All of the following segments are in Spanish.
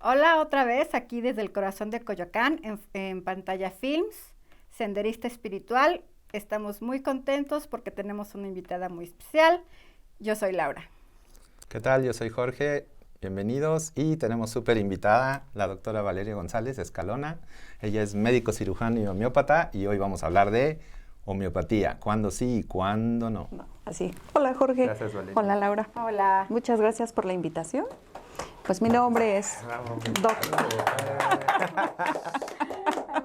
Hola otra vez, aquí desde el corazón de Coyoacán, en Pantalla Films, Senderista Espiritual. Estamos muy contentos porque tenemos una invitada muy especial. Yo soy Laura. ¿Qué tal? Yo soy Jorge, bienvenidos y tenemos súper invitada la doctora Valeria González Escalona. Ella es médico cirujano y homeópata y hoy vamos a hablar de homeopatía, cuándo sí y cuándo no. Así. Hola Jorge. Gracias, Valeria. Hola Laura. Hola. Muchas gracias por la invitación. Pues mi nombre es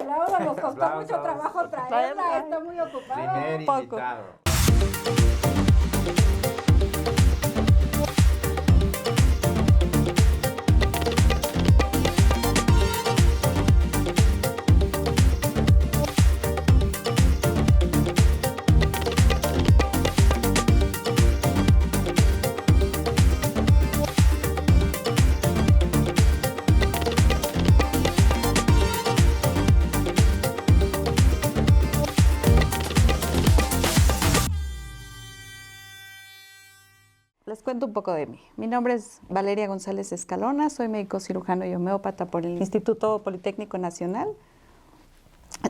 Laura, nos costó mucho trabajo traerla, está muy ocupada. Primer invitado. Les cuento un poco de mí. Mi nombre es Valeria González Escalona, soy médico cirujano y homeópata por el Instituto Politécnico Nacional,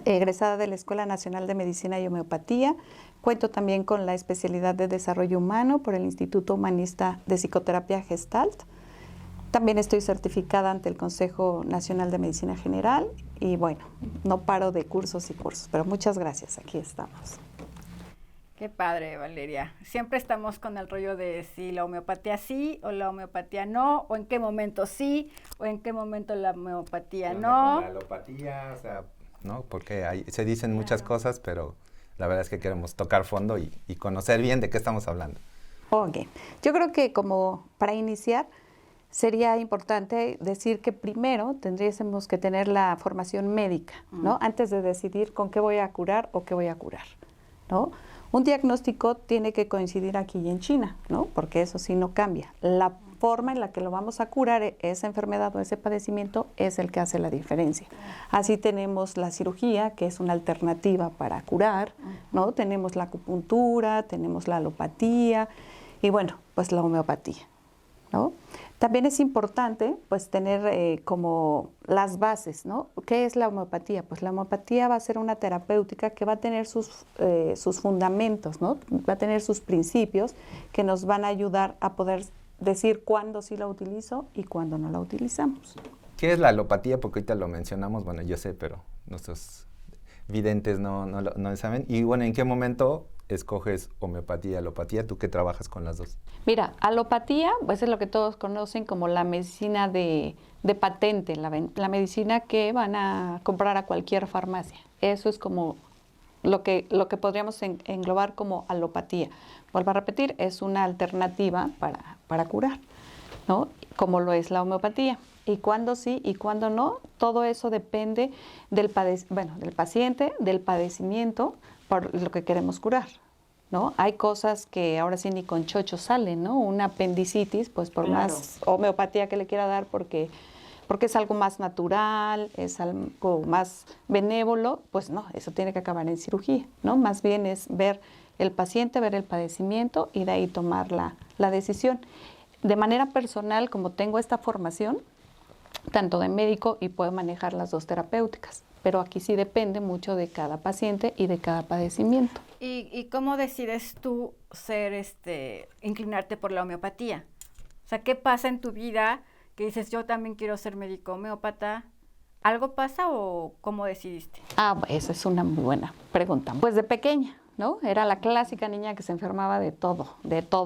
egresada de la Escuela Nacional de Medicina y Homeopatía. Cuento también con la especialidad de Desarrollo Humano por el Instituto Humanista de Psicoterapia Gestalt. También estoy certificada ante el Consejo Nacional de Medicina General y bueno, no paro de cursos y cursos, pero muchas gracias, aquí estamos. Qué padre, Valeria. Siempre estamos con el rollo de si la homeopatía sí o la homeopatía no, o en qué momento sí, o en qué momento la homeopatía no. Con la alopatía, o sea, ¿no? Porque se dicen muchas cosas, pero la verdad es que queremos tocar fondo y conocer bien de qué estamos hablando. Ok, yo creo que como para iniciar sería importante decir que primero tendríamos que tener la formación médica, ¿no? Antes de decidir con qué voy a curar o qué voy a curar, ¿no? Un diagnóstico tiene que coincidir aquí y en China, ¿no? Porque eso sí no cambia. La forma en la que lo vamos a curar esa enfermedad o ese padecimiento es el que hace la diferencia. Así tenemos la cirugía, que es una alternativa para curar, ¿no? Tenemos la acupuntura, tenemos la alopatía y bueno, pues la homeopatía, ¿no? También es importante pues tener como las bases, ¿no? ¿Qué es la homeopatía? Pues la homeopatía va a ser una terapéutica que va a tener sus fundamentos, ¿no? Va a tener sus principios que nos van a ayudar a poder decir cuándo sí la utilizo y cuándo no la utilizamos. ¿Qué es la alopatía? Porque ahorita lo mencionamos, bueno, yo sé, pero nuestros videntes no lo saben. Y bueno, ¿en qué momento escoges homeopatía, alopatía? ¿Tú que trabajas con las dos? Mira, alopatía, pues es lo que todos conocen como la medicina de patente, la medicina que van a comprar a cualquier farmacia. Eso es como lo que podríamos englobar como alopatía. Vuelvo a repetir, es una alternativa para curar, ¿no? Como lo es la homeopatía. Y cuándo sí y cuándo no, todo eso depende del paciente, del padecimiento por lo que queremos curar, ¿no? Hay cosas que ahora sí ni con chocho salen, ¿no? Una apendicitis, pues por más homeopatía que le quiera dar porque es algo más natural, es algo más benévolo, pues no, eso tiene que acabar en cirugía, ¿no? Más bien es ver el paciente, ver el padecimiento y de ahí tomar la decisión. De manera personal, como tengo esta formación, tanto de médico y puedo manejar las dos terapéuticas, pero aquí sí depende mucho de cada paciente y de cada padecimiento. ¿Y cómo decides tú inclinarte por la homeopatía? O sea, ¿qué pasa en tu vida que dices, yo también quiero ser médico homeópata? ¿Algo pasa o cómo decidiste? Esa es una muy buena pregunta. Pues de pequeña, ¿no? Era la clásica niña que se enfermaba de todo.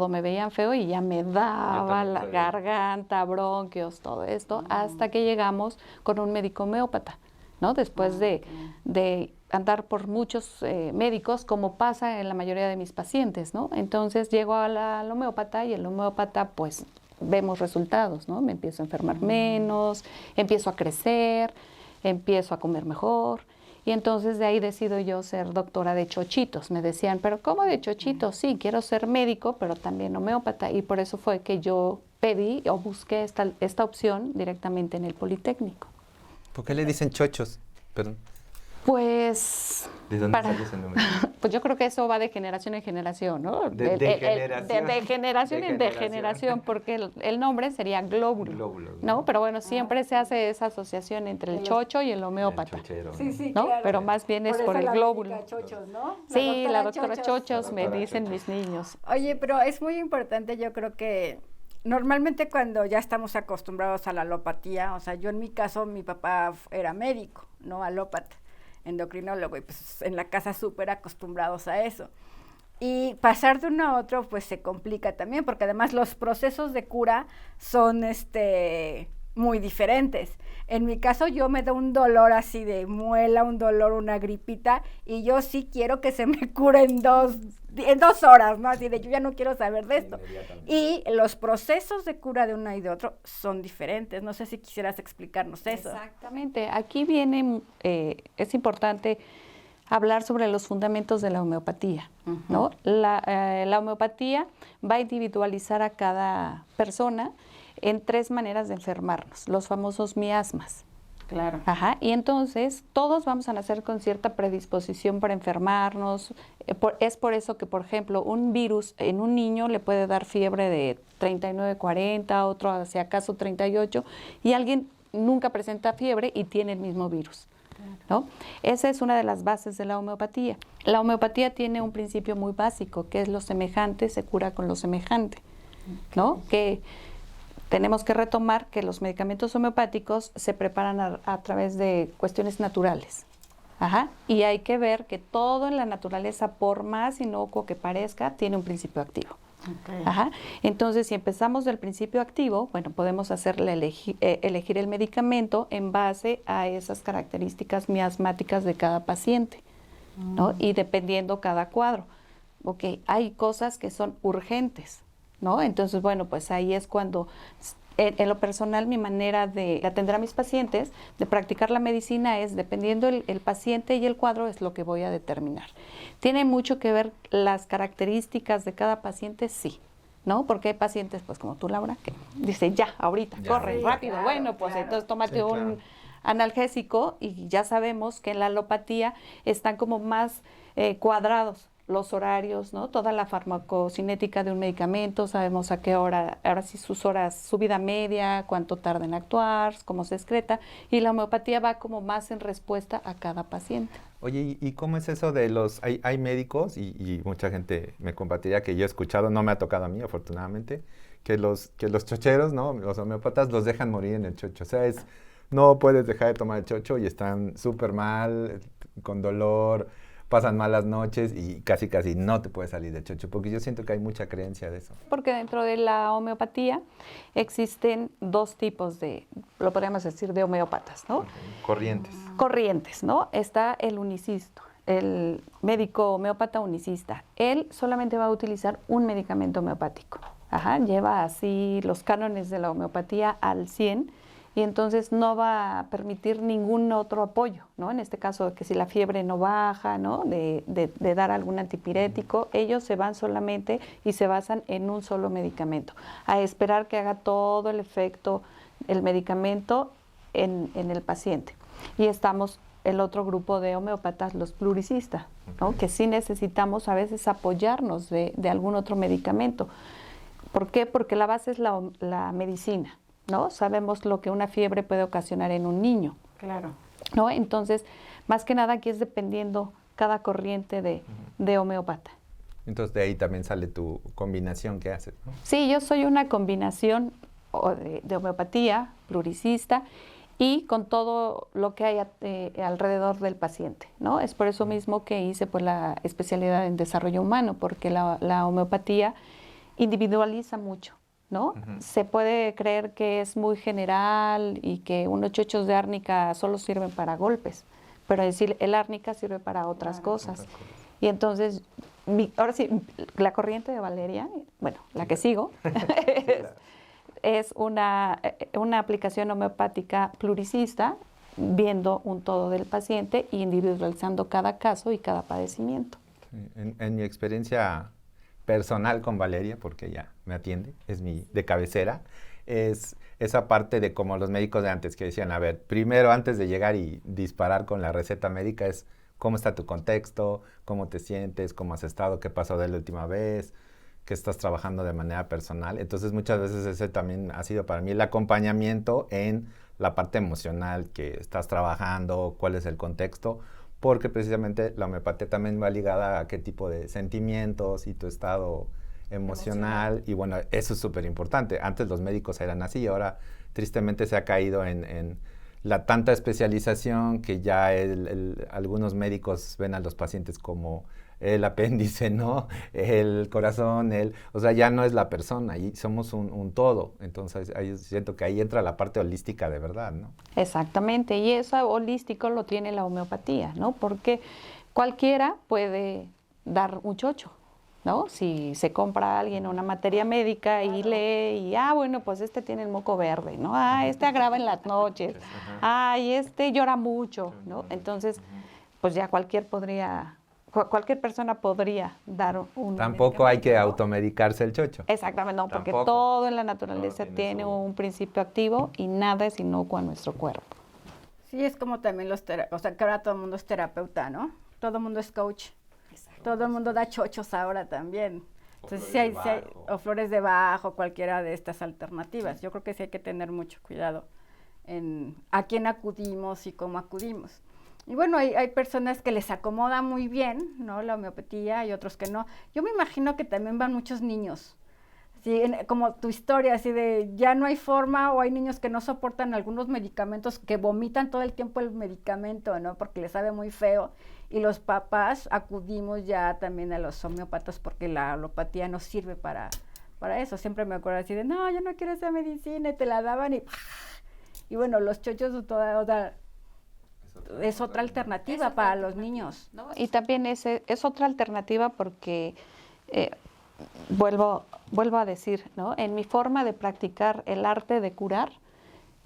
Me veían feo y ya me daba la garganta, bronquios, todo esto, hasta que llegamos con un médico homeópata, ¿no? Después de andar por muchos médicos, como pasa en la mayoría de mis pacientes, ¿no? Entonces llego al homeópata y el homeópata, pues, vemos resultados, ¿no? Me empiezo a enfermar menos, empiezo a crecer, empiezo a comer mejor. Y entonces de ahí decido yo ser doctora de chochitos. Me decían, ¿pero cómo de chochitos? Sí, quiero ser médico, pero también homeópata. Y por eso fue que yo pedí o busqué esta opción directamente en el Politécnico. ¿Por qué le dicen chochos? Perdón. Pues, ¿De dónde salió ese número? pues yo creo que eso va de generación en generación, ¿no? De generación. De generación De en generación, porque el nombre sería glóbulo, Glóbulos, ¿no? Pero bueno, siempre se hace esa asociación entre el chocho y el homeópata. El chochero, Sí, sí, ¿no? claro. Pero más bien es por eso el la glóbulo. médica Chochos, ¿no? Sí, la doctora Chochos, La me doctora dicen Chochos. mis niños. Oye, pero es muy importante, yo creo que normalmente cuando ya estamos acostumbrados a la alopatía, o sea, yo en mi caso, mi papá era médico, no alópata, endocrinólogo, y pues en la casa súper acostumbrados a eso. Y pasar de uno a otro, pues se complica también, porque además los procesos de cura son muy diferentes. En mi caso, yo me da un dolor así de muela, un dolor, una gripita, y yo sí quiero que se me cure en 2 horas, ¿no? Así de yo ya no quiero saber de esto. Y los procesos de cura de uno y de otro son diferentes. No sé si quisieras explicarnos eso. Exactamente. Aquí viene, es importante hablar sobre los fundamentos de la homeopatía, ¿no? La homeopatía va a individualizar a cada persona en 3 maneras de enfermarnos, los famosos miasmas. Claro. Ajá, y entonces todos vamos a nacer con cierta predisposición para enfermarnos. Es por eso que, por ejemplo, un virus en un niño le puede dar fiebre de 39, 40, otro si acaso 38, y alguien nunca presenta fiebre y tiene el mismo virus, ¿no? Esa es una de las bases de la homeopatía. La homeopatía tiene un principio muy básico, que es lo semejante se cura con lo semejante, ¿no? Que tenemos que retomar que los medicamentos homeopáticos se preparan a través de cuestiones naturales. Ajá. Y hay que ver que todo en la naturaleza, por más inocuo que parezca, tiene un principio activo. Okay. Ajá. Entonces, si empezamos del principio activo, bueno, podemos hacerle elegir el medicamento en base a esas características miasmáticas de cada paciente, ¿no? Y dependiendo cada cuadro. Ok, hay cosas que son urgentes, ¿no? Entonces, bueno, pues ahí es cuando, en lo personal, mi manera de atender a mis pacientes, de practicar la medicina es, dependiendo el paciente y el cuadro, es lo que voy a determinar. ¿Tiene mucho que ver las características de cada paciente? Sí, ¿no? Porque hay pacientes, pues como tú, Laura, que dice, ya, ahorita, Ya, corre, sí, rápido, claro, bueno, pues claro. entonces tómate Sí, un claro. analgésico, y ya sabemos que en la alopatía están como más cuadrados los horarios, ¿no? Toda la farmacocinética de un medicamento, sabemos a qué hora, ahora sí sus horas, su vida media, cuánto tarda en actuar, cómo se excreta, y la homeopatía va como más en respuesta a cada paciente. Oye, ¿y cómo es eso de los... Hay médicos, y mucha gente me compartiría que yo he escuchado, no me ha tocado a mí, afortunadamente, que los chocheros, ¿no? Los homeópatas los dejan morir en el chocho. O sea, no puedes dejar de tomar el chocho y están súper mal, con dolor, pasan malas noches y casi no te puedes salir del chocho, porque yo siento que hay mucha creencia de eso. Porque dentro de la homeopatía existen 2 tipos lo podríamos decir, de homeópatas, ¿no? Corrientes. Corrientes, ¿no? Está el unicisto, el médico homeópata unicista. Él solamente va a utilizar un medicamento homeopático. Ajá, lleva así los cánones de la homeopatía al 100, y entonces no va a permitir ningún otro apoyo, ¿no? En este caso, que si la fiebre no baja, ¿no? De dar algún antipirético, ellos se van solamente y se basan en un solo medicamento, a esperar que haga todo el efecto el medicamento en el paciente. Y estamos el otro grupo de homeópatas, los pluricistas, ¿no? Que sí necesitamos a veces apoyarnos de algún otro medicamento. ¿Por qué? Porque la base es la medicina, ¿no? Sabemos lo que una fiebre puede ocasionar en un niño, Claro. ¿no? Entonces, más que nada aquí es dependiendo cada corriente de homeópata. Entonces de ahí también sale tu combinación que haces, ¿no? Sí, yo soy una combinación de homeopatía, pluricista, y con todo lo que hay alrededor del paciente, ¿no? Es por eso mismo que hice pues la especialidad en desarrollo humano, porque la homeopatía individualiza mucho, ¿no? Se puede creer que es muy general y que unos chochos de árnica solo sirven para golpes, pero es decir, el árnica sirve para otras cosas. Y entonces, ahora sí, la corriente de Valeria, bueno, la que sigo, es una aplicación homeopática pluricista, viendo un todo del paciente e individualizando cada caso y cada padecimiento. Sí, en mi experiencia personal con Valeria, porque ella me atiende, es mi de cabecera, es esa parte de como los médicos de antes que decían, a ver, primero antes de llegar y disparar con la receta médica es cómo está tu contexto, cómo te sientes, cómo has estado, qué pasó de la última vez, qué estás trabajando de manera personal. Entonces muchas veces ese también ha sido para mí el acompañamiento en la parte emocional que estás trabajando, cuál es el contexto, porque precisamente la homeopatía también va ligada a qué tipo de sentimientos y tu estado emocional. Y bueno, eso es súper importante. Antes los médicos eran así, ahora tristemente se ha caído en la tanta especialización que ya algunos médicos ven a los pacientes como el apéndice, ¿no? El corazón, o sea, ya no es la persona, y somos un todo. Entonces, ahí siento que ahí entra la parte holística de verdad, ¿no? Exactamente, y eso holístico lo tiene la homeopatía, ¿no? Porque cualquiera puede dar un chocho, ¿no? Si se compra a alguien una materia médica y lee y, bueno, pues este tiene el moco verde, ¿no? Este agrava en las noches, y este llora mucho, ¿no? Entonces, pues ya cualquier persona podría dar un Tampoco hay que automedicarse el chocho. Exactamente, no, porque Tampoco. todo en la naturaleza Todo tiene su... un principio activo y nada es inocuo a nuestro cuerpo. Sí, es como también o sea, que ahora todo el mundo es terapeuta, ¿no? Todo el mundo es coach. Todo el mundo da chochos ahora también. Entonces, sí hay, o flores de bajo, cualquiera de estas alternativas. Yo creo que sí hay que tener mucho cuidado en a quién acudimos y cómo acudimos. Y bueno, hay personas que les acomoda muy bien, ¿no? La homeopatía y otros que no. Yo me imagino que también van muchos niños. Sí, como tu historia, así de ya no hay forma, o hay niños que no soportan algunos medicamentos, que vomitan todo el tiempo el medicamento, ¿no? Porque les sabe muy feo. Y los papás acudimos ya también a los homeópatas porque la alopatía no sirve para eso. Siempre me acuerdo así de, no, yo no quiero esa medicina, y te la daban y bueno, los chochos es otra alternativa para los niños, ¿no? Y también es otra alternativa porque, vuelvo a decir, ¿no? En mi forma de practicar el arte de curar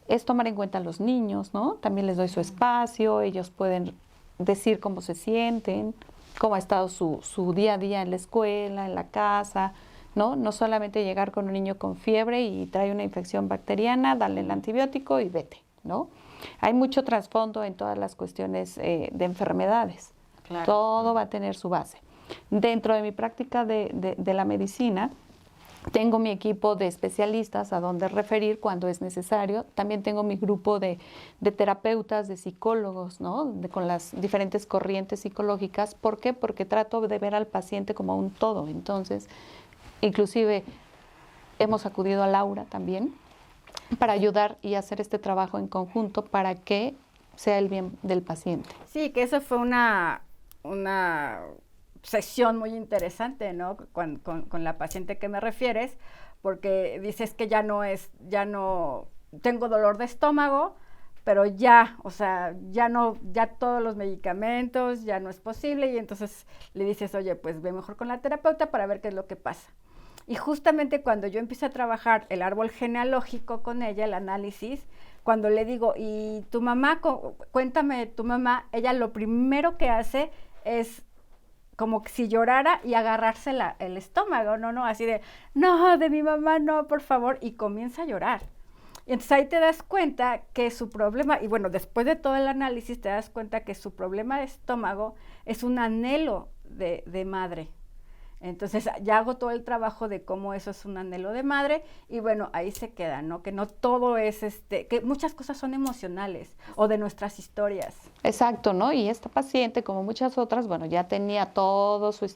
es tomar en cuenta a los niños, ¿no? También les doy su espacio, ellos pueden decir cómo se sienten, cómo ha estado su día a día en la escuela, en la casa, ¿no? No solamente llegar con un niño con fiebre y trae una infección bacteriana, darle el antibiótico y vete, ¿no? Hay mucho trasfondo en todas las cuestiones de enfermedades. Claro. Todo va a tener su base. Dentro de mi práctica de la medicina, tengo mi equipo de especialistas a donde referir cuando es necesario. También tengo mi grupo de terapeutas, de psicólogos, ¿no? Con las diferentes corrientes psicológicas. ¿Por qué? Porque trato de ver al paciente como un todo. Entonces, inclusive hemos acudido a Laura también para ayudar y hacer este trabajo en conjunto para que sea el bien del paciente. Sí, que eso fue una sesión muy interesante, ¿no? Con la paciente que me refieres, porque dices que ya no tengo dolor de estómago, pero ya, o sea, ya todos los medicamentos, ya no es posible, y entonces le dices, oye, pues ve mejor con la terapeuta para ver qué es lo que pasa. Y justamente cuando yo empiezo a trabajar el árbol genealógico con ella, el análisis, cuando le digo, y tu mamá, cuéntame tu mamá, ella lo primero que hace es como si llorara y agarrarse el estómago, no, así de, no, de mi mamá no, por favor, y comienza a llorar. Y entonces ahí te das cuenta que su problema, y bueno, después de todo el análisis te das cuenta que su problema de estómago es un anhelo de madre. Entonces ya hago todo el trabajo de cómo eso es un anhelo de madre, y bueno, ahí se queda, ¿no? Que no todo es que muchas cosas son emocionales o de nuestras historias. Exacto, ¿no? Y esta paciente, como muchas otras, bueno, ya tenía todo su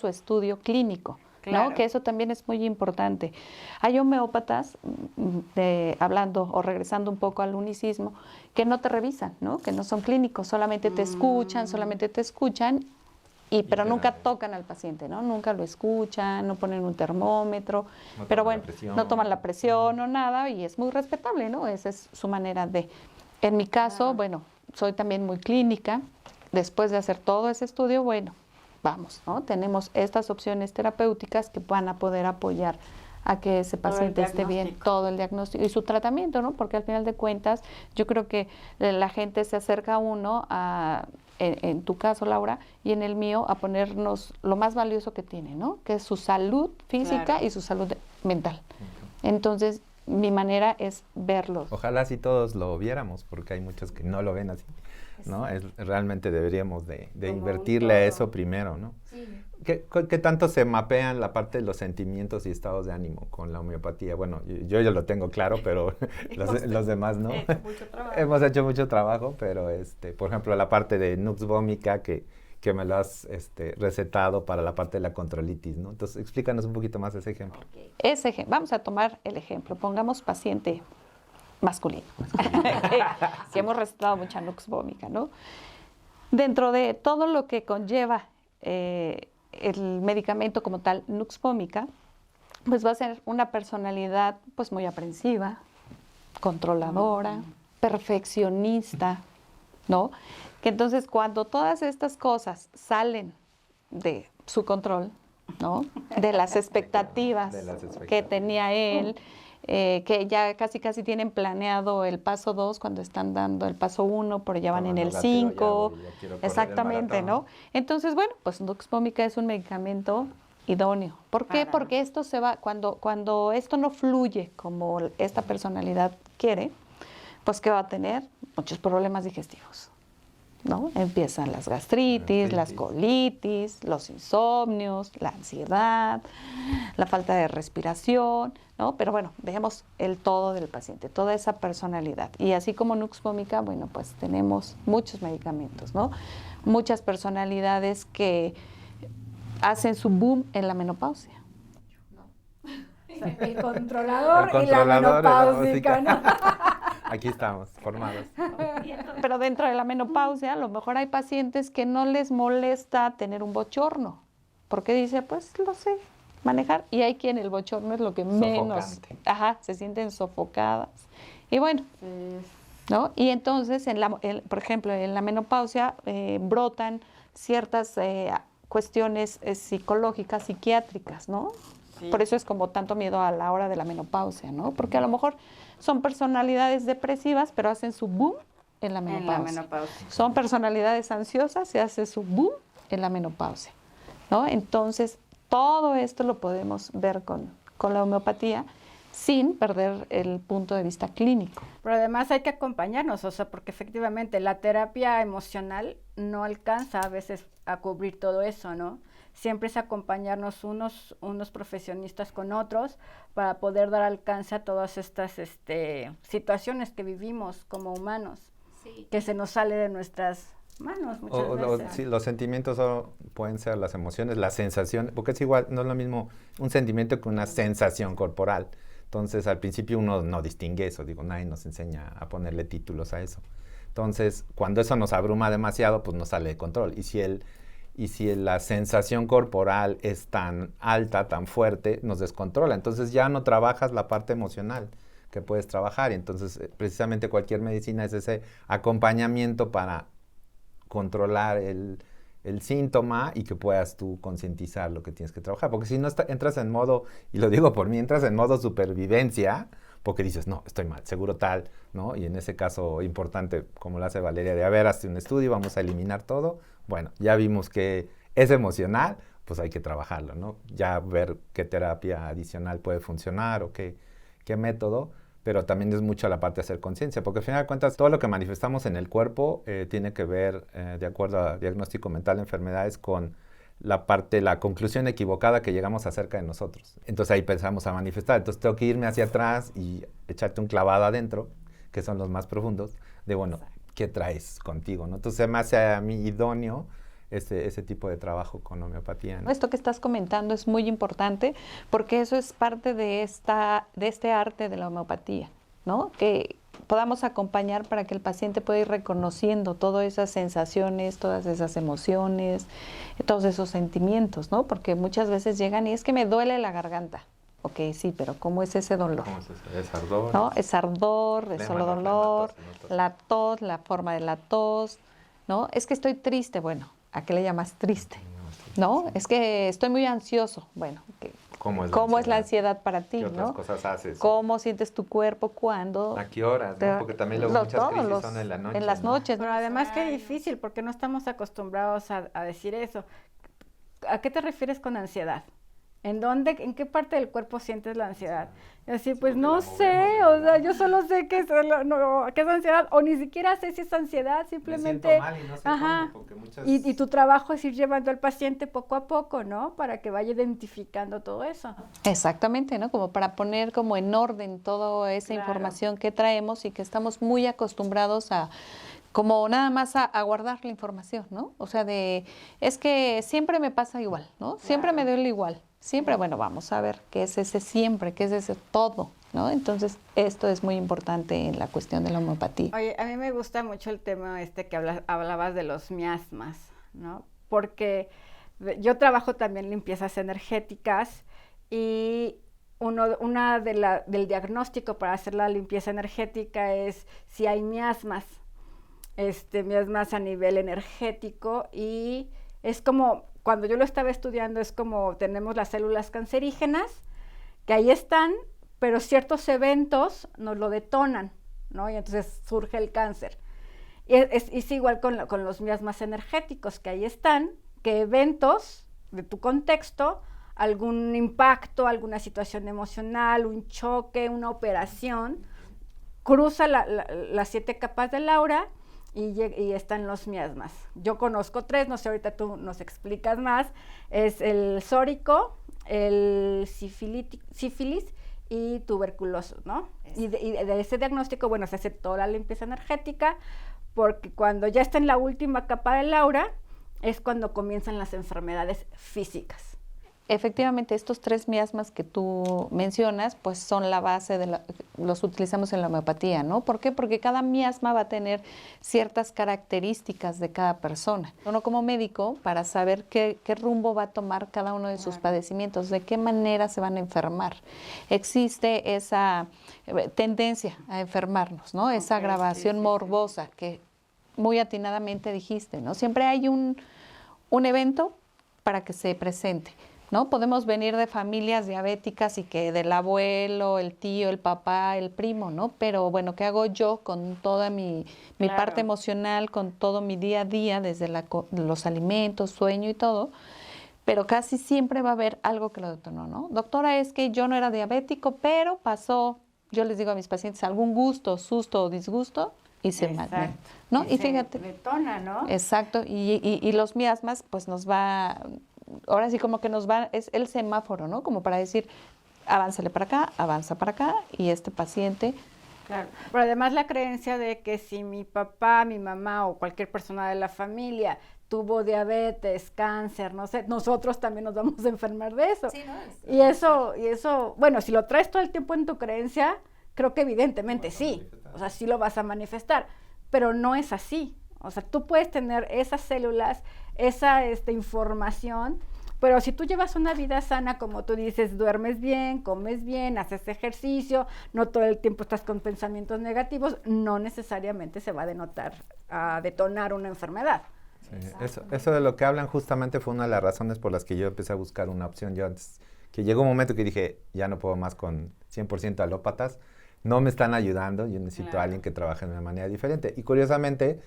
estudio clínico, claro, ¿no? Que eso también es muy importante. Hay homeópatas, hablando o regresando un poco al unicismo, que no te revisan, ¿no? Que no son clínicos, solamente te escuchan, pero nunca tocan al paciente, ¿no? Nunca lo escuchan, no ponen un termómetro, pero bueno, no toman la presión o nada, y es muy respetable, ¿no? Esa es su manera de. En mi caso, bueno, soy también muy clínica. Después de hacer todo ese estudio, bueno, vamos, ¿no? Tenemos estas opciones terapéuticas que van a poder apoyar a que ese paciente esté bien, todo el diagnóstico y su tratamiento, ¿no? Porque al final de cuentas, yo creo que la gente se acerca a uno en tu caso, Laura, y en el mío, a ponernos lo más valioso que tiene, ¿no? Que es su salud física, claro, y su salud mental. Entonces, mi manera es verlos. Ojalá si todos lo viéramos, porque hay muchos que no lo ven así, ¿no? Realmente deberíamos de invertirle a eso primero, ¿no? Sí. ¿Qué tanto se mapean la parte de los sentimientos y estados de ánimo con la homeopatía? Bueno, yo ya lo tengo claro, pero los demás no. Hemos hecho mucho trabajo, pero por ejemplo, la parte de Nux vomica que me lo has recetado para la parte de la controlitis, ¿no? Entonces, explícanos un poquito más ese ejemplo. Vamos a tomar el ejemplo. Pongamos paciente masculino, que hemos recetado mucha Nux vomica, ¿no? Dentro de todo lo que conlleva el medicamento como tal, Nux vomica, pues va a ser una personalidad pues muy aprensiva, controladora, perfeccionista, ¿no? Que entonces cuando todas estas cosas salen de su control, ¿no? De las expectativas que tenía él, que ya casi tienen planeado el paso 2 cuando están dando el paso 1, pero ya van en el 5. Exactamente, ¿no? Entonces, bueno, pues Nux vomica es un medicamento idóneo. ¿Por qué? Porque esto se va, cuando esto no fluye como esta personalidad quiere, pues ¿qué va a tener? Muchos problemas digestivos, ¿no? Empiezan las gastritis, las colitis, los insomnios, la ansiedad, la falta de respiración, ¿no? Pero bueno, veamos el todo del paciente, toda esa personalidad. Y así como Nux vomica, bueno, pues tenemos muchos medicamentos, ¿no? Muchas personalidades que hacen su boom en la menopausia. El controlador y la menopáusica, ¿no? Aquí estamos, formados. Pero dentro de la menopausia, a lo mejor hay pacientes que no les molesta tener un bochorno, porque dice, pues lo sé manejar, y hay quien el bochorno es lo que menos, se sienten sofocadas. Y bueno, ¿no? Y entonces, por ejemplo, en la menopausia brotan ciertas cuestiones psicológicas, psiquiátricas, ¿no? Sí. Por eso es como tanto miedo a la hora de la menopausia, ¿no? Porque a lo mejor son personalidades depresivas, pero hacen su boom en la menopausia. Son personalidades ansiosas, se hace su boom en la menopausia, ¿no? Entonces, todo esto lo podemos ver con la homeopatía sin perder el punto de vista clínico. Pero además hay que acompañarnos, o sea, porque efectivamente la terapia emocional no alcanza a veces a cubrir todo eso, ¿no? Siempre es acompañarnos unos profesionistas con otros para poder dar alcance a todas estas situaciones que vivimos como humanos, que se nos sale de nuestras manos muchas veces. Sí, los sentimientos pueden ser las emociones, las sensaciones, porque es igual, no es lo mismo un sentimiento que una sensación corporal. Entonces, al principio uno no distingue eso, nadie nos enseña a ponerle títulos a eso. Entonces, cuando eso nos abruma demasiado, pues nos sale de control. Y si la sensación corporal es tan alta, tan fuerte, nos descontrola. Entonces ya no trabajas la parte emocional que puedes trabajar. Y entonces, precisamente cualquier medicina es ese acompañamiento para controlar el síntoma y que puedas tú concientizar lo que tienes que trabajar. Porque si no entras en modo, y lo digo por mí, entras en modo supervivencia, porque dices, no, estoy mal, seguro tal, ¿no? Y en ese caso importante, como lo hace Valeria, de, a ver, hazte un estudio, vamos a eliminar todo. Bueno, ya vimos que es emocional, pues hay que trabajarlo, ¿no? Ya ver qué terapia adicional puede funcionar o qué método, pero también es mucho la parte de hacer conciencia, porque al final de cuentas todo lo que manifestamos en el cuerpo tiene que ver, de acuerdo a diagnóstico mental de enfermedades, con la conclusión equivocada que llegamos acerca de nosotros. Entonces ahí pensamos a manifestar. Entonces tengo que irme hacia atrás y echarte un clavado adentro, que son los más profundos, de bueno, ¿qué traes contigo, ¿no? Entonces me hace a mí idóneo ese tipo de trabajo con homeopatía, ¿no? Esto que estás comentando es muy importante porque eso es parte de este arte de la homeopatía, ¿no? Que podamos acompañar para que el paciente pueda ir reconociendo todas esas sensaciones, todas esas emociones, todos esos sentimientos, ¿no? Porque muchas veces llegan y es que me duele la garganta. Ok, sí, pero ¿cómo es ese dolor? ¿Cómo es ese? ¿Es ardor? ¿No? Es ardor, es solo dolor, la tos, la forma de la tos, ¿no? Es que estoy triste, bueno, ¿a qué le llamas triste? ¿No? Es que estoy muy ansioso, bueno, ¿cómo es la ansiedad para ti? ¿Qué otras ¿no? cosas haces? ¿Cómo sientes tu cuerpo cuando? ¿A qué horas? ¿No? Porque también luego muchas crisis son en la noche. En las noches. Pero además qué difícil, porque no estamos acostumbrados a decir eso. ¿A qué te refieres con ansiedad? ¿En qué parte del cuerpo sientes la ansiedad? Y así, pues no sé, o sea, yo solo sé que que es ansiedad, o ni siquiera sé si es ansiedad, simplemente... Me siento mal y no sé cómo, porque muchas... Y tu trabajo es ir llevando al paciente poco a poco, ¿no? Para que vaya identificando todo eso. Exactamente, ¿no? Como para poner como en orden toda esa información que traemos y que estamos muy acostumbrados a como nada más a guardar la información, ¿no? O sea, es que siempre me pasa igual, ¿no? Siempre me duele igual. Siempre, bueno, vamos a ver qué es ese siempre, qué es ese todo, ¿no? Entonces, esto es muy importante en la cuestión de la homeopatía. Oye, a mí me gusta mucho el tema que hablabas de los miasmas, ¿no? Porque yo trabajo también limpiezas energéticas y del diagnóstico para hacer la limpieza energética es si hay miasmas, miasmas a nivel energético, y es como, cuando yo lo estaba estudiando, es como tenemos las células cancerígenas, que ahí están, pero ciertos eventos nos lo detonan, ¿no? Y entonces surge el cáncer. Y es igual con los miasmas energéticos, que ahí están, que eventos de tu contexto, algún impacto, alguna situación emocional, un choque, una operación, cruza las 7 capas del aura y están los miasmas. Yo conozco 3, no sé, ahorita tú nos explicas más. Es el sórico, el sífilis y tuberculosis, ¿no? Y de ese diagnóstico, bueno, se hace toda la limpieza energética, porque cuando ya está en la última capa del aura, es cuando comienzan las enfermedades físicas. Efectivamente, estos 3 miasmas que tú mencionas, pues son la base los utilizamos en la homeopatía, ¿no? ¿Por qué? Porque cada miasma va a tener ciertas características de cada persona. Uno como médico, para saber qué rumbo va a tomar cada uno de sus padecimientos, de qué manera se van a enfermar. Existe esa tendencia a enfermarnos, ¿no? Esa agravación morbosa que muy atinadamente dijiste, ¿no? Siempre hay un evento para que se presente, ¿no? Podemos venir de familias diabéticas y que del abuelo, el tío, el papá, el primo, ¿no? Pero bueno, ¿qué hago yo con toda mi parte emocional, con todo mi día a día, desde los alimentos, sueño y todo? Pero casi siempre va a haber algo que lo detonó, ¿no? Doctora, es que yo no era diabético, pero pasó, yo les digo a mis pacientes, algún gusto, susto o disgusto y se mata, ¿no? Y fíjate. Detona, ¿no? Exacto, y los miasmas, pues nos va... Ahora sí como que nos va, es el semáforo, ¿no? Como para decir, avánzale para acá, avanza para acá, y este paciente... Claro, pero además la creencia de que si mi papá, mi mamá o cualquier persona de la familia tuvo diabetes, cáncer, no sé, nosotros también nos vamos a enfermar de eso. Sí, ¿no? Y eso, bueno, si lo traes todo el tiempo en tu creencia, creo que evidentemente sí, o sea, sí lo vas a manifestar, pero no es así. O sea, tú puedes tener esas células, esa información, pero si tú llevas una vida sana, como tú dices, duermes bien, comes bien, haces ejercicio, no todo el tiempo estás con pensamientos negativos, no necesariamente se va a detonar una enfermedad. Sí, eso de lo que hablan justamente fue una de las razones por las que yo empecé a buscar una opción. Yo antes, que llegó un momento que dije, ya no puedo más con 100% alópatas, no me están ayudando, yo necesito a alguien que trabaje de una manera diferente. Y curiosamente,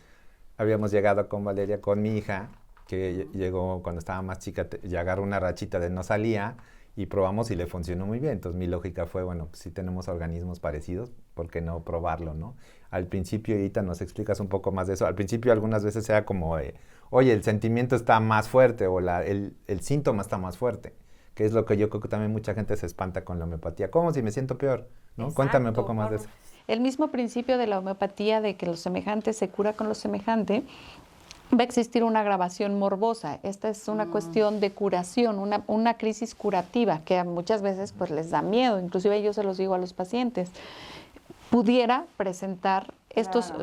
habíamos llegado con Valeria, con mi hija, que llegó cuando estaba más chica, y agarró una rachita de no salía, y probamos y le funcionó muy bien. Entonces mi lógica fue, bueno, pues si tenemos organismos parecidos, ¿por qué no probarlo, no? Al principio, Edita, ¿nos explicas un poco más de eso? Al principio algunas veces era como, oye, el sentimiento está más fuerte, o el síntoma está más fuerte, que es lo que yo creo que también mucha gente se espanta con la homeopatía. ¿Cómo si me siento peor? ¿No? Exacto. Cuéntame un poco más de eso. El mismo principio de la homeopatía, de que lo semejante se cura con lo semejante, va a existir una agravación morbosa. Esta es una cuestión de curación, una crisis curativa que muchas veces pues les da miedo. Inclusive yo se los digo a los pacientes. Pudiera presentar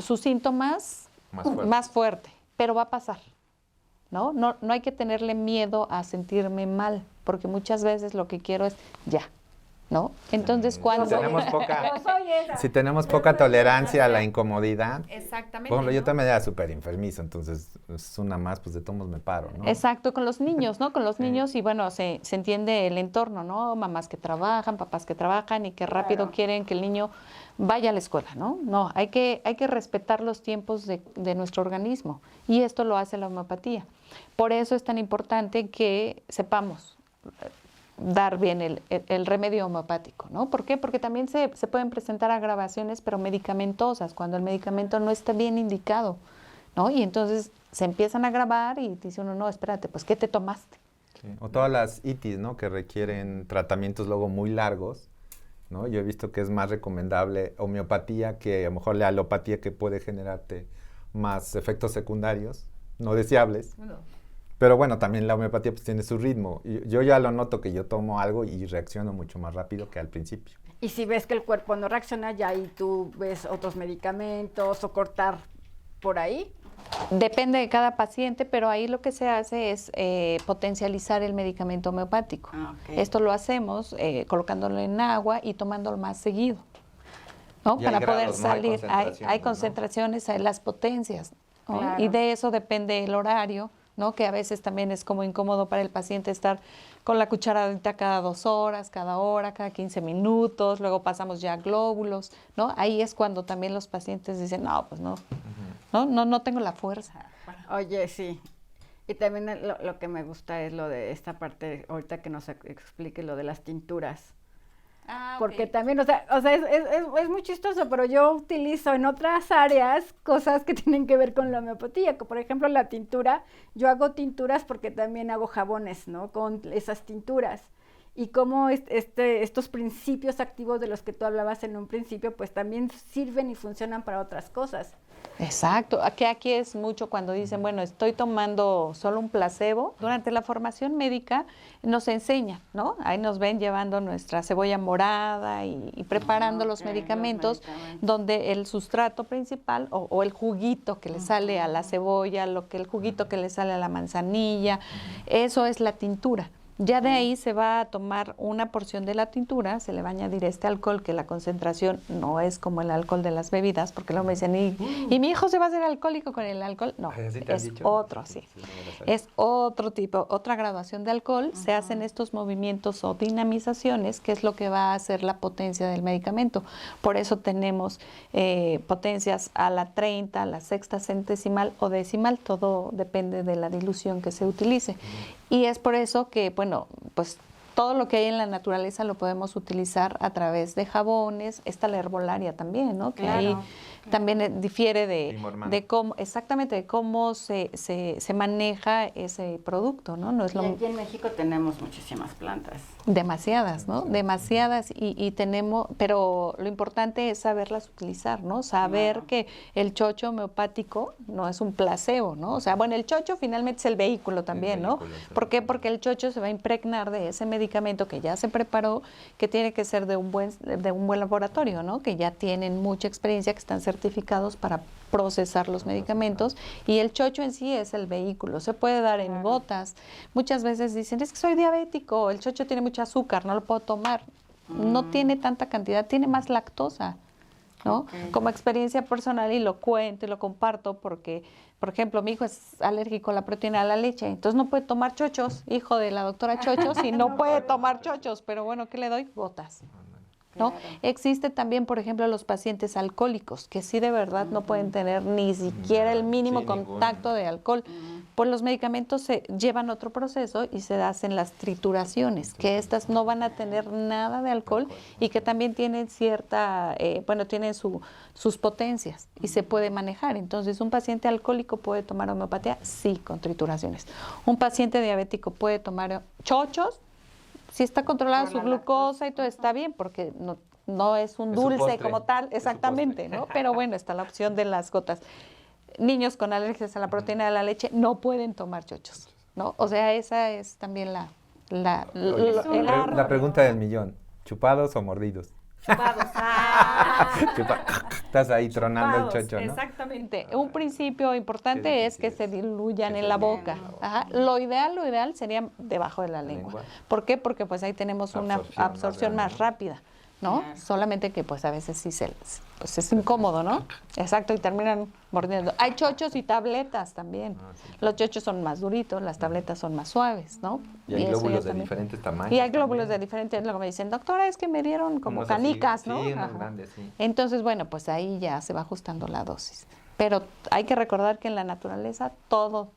sus síntomas más fuerte, pero va a pasar, ¿no? No hay que tenerle miedo a sentirme mal, porque muchas veces lo que quiero es ya, ¿no? Entonces, cuando... Si tenemos poca tolerancia a la incomodidad. Exactamente. Por ejemplo, yo también era súper enfermizo, entonces es una más, pues de todos modos me paro, ¿no? Exacto, con los niños, ¿no? Con los niños y bueno, se entiende el entorno, ¿no? Mamás que trabajan, papás que trabajan y que rápido quieren que el niño vaya a la escuela, ¿no? No, hay que respetar los tiempos de nuestro organismo y esto lo hace la homeopatía. Por eso es tan importante que sepamos dar bien el remedio homeopático, ¿no? ¿Por qué? Porque también se pueden presentar agravaciones, pero medicamentosas, cuando el medicamento no está bien indicado, ¿no? Y entonces se empiezan a agravar y dice uno, no, espérate, pues, ¿qué te tomaste? Sí. O todas las itis, ¿no? Que requieren tratamientos luego muy largos, ¿no? Yo he visto que es más recomendable homeopatía que a lo mejor la alopatía, que puede generarte más efectos secundarios no deseables. No. Pero bueno, también la homeopatía pues tiene su ritmo. Yo ya lo noto que yo tomo algo y reacciono mucho más rápido que al principio. Y si ves que el cuerpo no reacciona, ya ahí tú ves otros medicamentos o cortar por ahí. Depende de cada paciente, pero ahí lo que se hace es potencializar el medicamento homeopático. Okay. Esto lo hacemos colocándolo en agua y tomándolo más seguido, ¿no? Y Para hay poder grados, ¿no? Hay salir, hay concentraciones, concentraciones, hay las potencias, ¿no? Claro. Y de eso depende el horario, ¿no? Que a veces también es como incómodo para el paciente estar con la cucharadita cada 2 horas, cada hora, cada 15 minutos, luego pasamos ya a glóbulos, ¿no? Ahí es cuando también los pacientes dicen, no, pues no, no tengo la fuerza. Oye, sí. Y también lo que me gusta es lo de esta parte, ahorita que nos explique lo de las tinturas. Porque también, o sea es muy chistoso, pero yo utilizo en otras áreas cosas que tienen que ver con la homeopatía, como por ejemplo la tintura. Yo hago tinturas porque también hago jabones, ¿no? Con esas tinturas. Y cómo estos principios activos de los que tú hablabas en un principio, pues también sirven y funcionan para otras cosas. Exacto, aquí es mucho cuando dicen, bueno, estoy tomando solo un placebo. Durante la formación médica nos enseñan, ¿no? Ahí nos ven llevando nuestra cebolla morada y preparando los medicamentos, donde el sustrato principal o el juguito que le sale a la cebolla, el juguito que le sale a la manzanilla, eso es la tintura. Ya de ahí se va a tomar una porción de la tintura, se le va a añadir este alcohol, que la concentración no es como el alcohol de las bebidas, porque luego me dicen, ¿y mi hijo se va a hacer alcohólico con el alcohol? No, ¿Sí te han es dicho? otro, sí. Sí, no me lo sabía. Es otro tipo, otra graduación de alcohol. Se hacen estos movimientos o dinamizaciones, que es lo que va a hacer la potencia del medicamento. Por eso tenemos potencias a la 30, a la sexta centesimal o decimal, todo depende de la dilución que se utilice. Y es por eso que, bueno, pues todo lo que hay en la naturaleza lo podemos utilizar a través de jabones. Está la herbolaria también, ¿no? Que Claro. ahí también difiere Primorman. de cómo, exactamente, de cómo se maneja ese producto, ¿no? No es Y aquí en México tenemos muchísimas plantas. demasiadas, ¿no? Demasiadas y tenemos, pero lo importante es saberlas utilizar, ¿no? Saber Claro. que el chocho homeopático no es un placebo, ¿no? O sea, bueno, el chocho finalmente es el vehículo también, ¿no? vehículo, sí. ¿Por qué? Porque el chocho se va a impregnar de ese medicamento que ya se preparó, que tiene que ser de un buen laboratorio, ¿no? Que ya tienen mucha experiencia, que están certificados para procesar los medicamentos, y el chocho en sí es el vehículo. Se puede dar en gotas. Muchas veces dicen, es que soy diabético, el chocho tiene mucho azúcar, no lo puedo tomar. No tiene tanta cantidad, tiene más lactosa, ¿no? Como experiencia personal, y lo cuento y lo comparto porque, por ejemplo, mi hijo es alérgico a la proteína de la leche, entonces no puede tomar chochos, hijo de la doctora Chochos, y no puede tomar chochos, pero bueno, ¿qué le doy? Gotas, ¿no? Claro. Existe también, por ejemplo, los pacientes alcohólicos, que sí de verdad no pueden tener ni siquiera el mínimo Sí, contacto de alcohol. Pues los medicamentos se llevan otro proceso y se hacen las trituraciones, que estas no van a tener nada de alcohol y que también tienen cierta, tienen sus potencias y se puede manejar. Entonces, ¿un paciente alcohólico puede tomar homeopatía? Sí, con trituraciones. ¿Un paciente diabético puede tomar chochos? Si está controlada Por su la glucosa y todo está bien, porque no es un Es su dulce postre, como tal, es su exactamente, postre. ¿no? Pero bueno, está la opción de las gotas. Niños con alergias a la proteína de la leche no pueden tomar chochos, ¿no? O sea, esa es también el arma. La pregunta del millón, ¿chupados o mordidos? Chupados. Estás ahí tronando el chocho, ¿no? Exactamente. Un principio importante Qué es que difícil se es. diluyan Que en se la diluyan boca. en la boca. Ajá. Lo ideal sería debajo de la lengua. lengua. ¿Por qué? Porque pues ahí tenemos una absorción más rápida, ¿no? Claro. Solamente que pues a veces sí pues es incómodo, ¿no? Exacto, y terminan mordiendo. Hay chochos y tabletas también. Los chochos son más duritos, las tabletas son más suaves, ¿no? Y hay eso ya glóbulos de también. diferentes tamaños. Y hay glóbulos de también. diferentes, luego me dicen, doctora, es que me dieron como Unos así, canicas, ¿no? sí, unos Ajá. grandes, sí. Entonces, bueno, pues ahí ya se va ajustando la dosis. Pero hay que recordar que en la naturaleza todo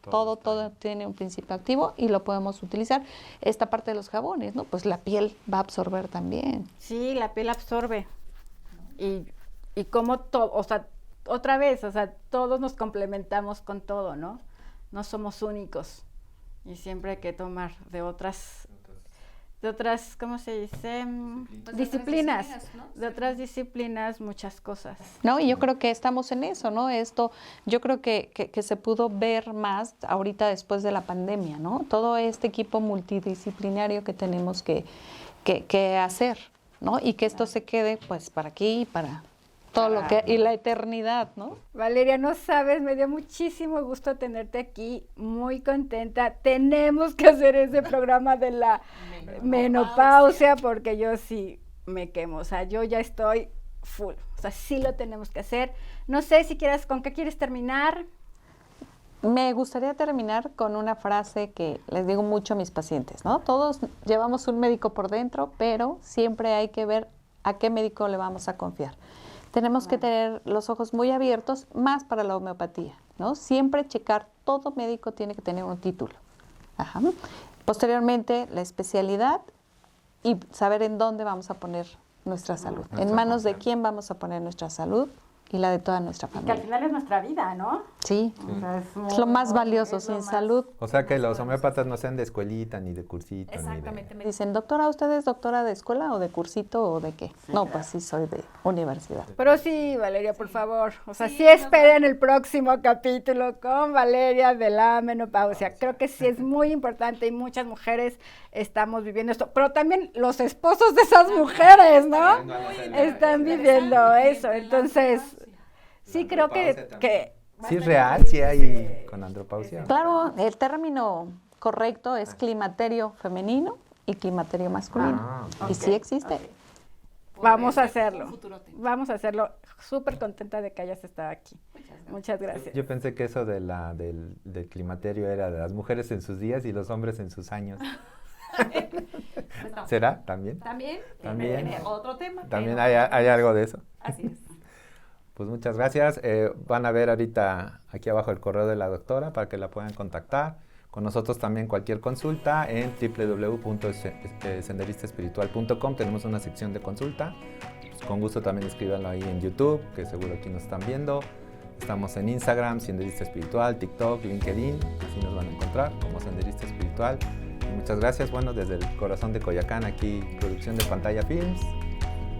tiene un principio activo y lo podemos utilizar. Esta parte de los jabones, ¿no? Pues la piel va a absorber también. Sí, la piel absorbe. Y como todo, o sea, otra vez, o sea, todos nos complementamos con todo, ¿no? No somos únicos. Y siempre hay que tomar de otras, ¿cómo se dice? Disciplinas, ¿no? de otras disciplinas, muchas cosas. No, y yo creo que estamos en eso, ¿no? Esto, yo creo que se pudo ver más ahorita después de la pandemia, ¿no? Todo este equipo multidisciplinario que tenemos que hacer, ¿no? Y que esto se quede, pues, para aquí y para todo lo que... Y la eternidad, ¿no? Valeria, no sabes, me dio muchísimo gusto tenerte aquí, muy contenta. Tenemos que hacer ese programa de la menopausia porque yo sí me quemo, o sea, yo ya estoy full, o sea, sí lo tenemos que hacer. No sé si quieras, ¿con qué quieres terminar? Me gustaría terminar con una frase que les digo mucho a mis pacientes, ¿no? Todos llevamos un médico por dentro, pero siempre hay que ver a qué médico le vamos a confiar. Tenemos que tener los ojos muy abiertos, más para la homeopatía, ¿no? Siempre checar, todo médico tiene que tener un título. Ajá. Posteriormente, la especialidad y saber en dónde vamos a poner nuestra salud. En manos de quién vamos a poner nuestra salud y la de toda nuestra Que al familia. final es nuestra vida, ¿no? Sí, O sea, es lo más valioso. es lo Sin más- salud, O sea que los homeópatas no sean de escuelita, ni de cursito, Exactamente. me dicen, doctora, ¿usted es doctora de escuela o de cursito o de qué? No, pues sí, soy de universidad. Pero sí, Valeria, por favor, o sea, Sí, sí esperen el próximo capítulo con Valeria de la menopausia. Creo que sí es muy importante y muchas mujeres estamos viviendo esto, pero también los esposos de esas mujeres, ¿no? Están viviendo eso, entonces sí creo que Sí es real, sí hay con andropausia. Claro, el término correcto es climaterio femenino y climaterio masculino. Ah, Y sí existe. vamos a Puede ser hacerlo. un futuro tema. Vamos a hacerlo. Súper contenta de que hayas estado aquí. Muchas gracias. Yo pensé que eso de del climaterio era de las mujeres en sus días y los hombres en sus años. Pues no. ¿Será? ¿También? También, También. tiene otro tema. También pero- hay algo de eso. Así es. Pues muchas gracias. Van a ver ahorita aquí abajo el correo de la doctora para que la puedan contactar. Con nosotros también cualquier consulta en www.senderistaespiritual.com. Tenemos una sección de consulta. Pues con gusto también escríbanlo ahí en YouTube, que seguro aquí nos están viendo. Estamos en Instagram, Senderista Espiritual, TikTok, LinkedIn. Así nos van a encontrar como Senderista Espiritual. Y muchas gracias. Bueno, desde el corazón de Coyoacán, aquí producción de Pantalla Films.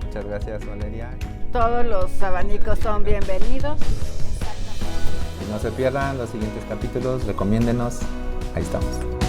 Muchas gracias, Valeria. Todos los abanicos son bienvenidos. Y no se pierdan los siguientes capítulos, recomiéndenos, ahí estamos.